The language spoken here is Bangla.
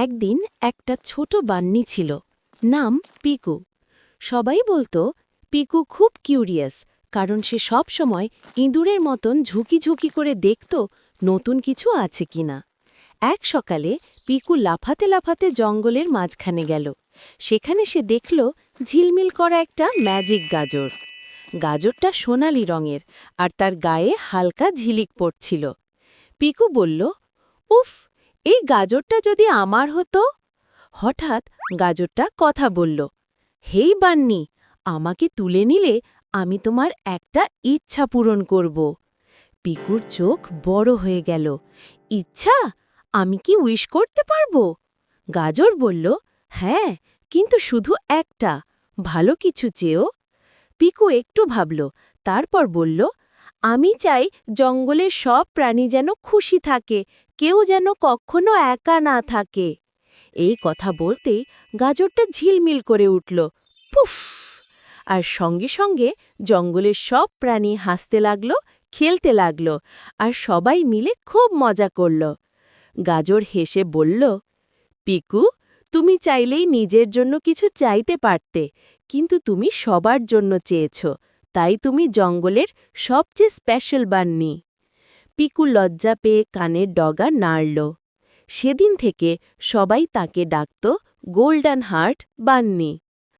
একদিন একটা ছোট বান্নি ছিল, নাম পিকু। সবাই বলতো পিকু খুব কিউরিয়াস, কারণ সে সব সময় ইঁদুরের মতন ঝুঁকি ঝুঁকি করে দেখত নতুন কিছু আছে কিনা। এক সকালে পিকু লাফাতে লাফাতে জঙ্গলের মাঝখানে গেল। সেখানে সে দেখল ঝিলমিল করা একটা ম্যাজিক গাজর। গাজরটা সোনালি রঙের, আর তার গায়ে হালকা ঝিলিক পড়ছিল। পিকু বলল, উফ, এই গাজরটা যদি আমার হতো। হঠাৎ গাজরটা কথা বলল, হেই বান্নি, আমাকে তুলে নিলে আমি তোমার একটা ইচ্ছা পূরণ করব। পিকুর চোখ বড় হয়ে গেল। ইচ্ছা? আমি কি উইশ করতে পারবো? গাজর বলল, হ্যাঁ, কিন্তু শুধু একটা, ভালো কিছু চেয়েও। পিকু একটু ভাবল, তারপর বলল, আমি চাই জঙ্গলের সব প্রাণী যেন খুশি থাকে, কেউ যেন কখনো একা না থাকে। এই কথা বলতেই গাজরটা ঝিলমিল করে উঠল, পুফ! আর সঙ্গে সঙ্গে জঙ্গলের সব প্রাণী হাসতে লাগল, খেলতে লাগল, আর সবাই মিলে খুব মজা করল। গাজর হেসে বলল, পিকু, তুমি চাইলেই নিজের জন্য কিছু চাইতে পারতে, কিন্তু তুমি সবার জন্য চেয়েছ, তাই তুমি জঙ্গলের সবচেয়ে স্পেশাল বান্নি। পিকু লজ্জা পেয়ে কানের ডগা নাড়ল। সেদিন থেকে সবাই তাকে ডাকত গোল্ডেন হার্ট বান্নি।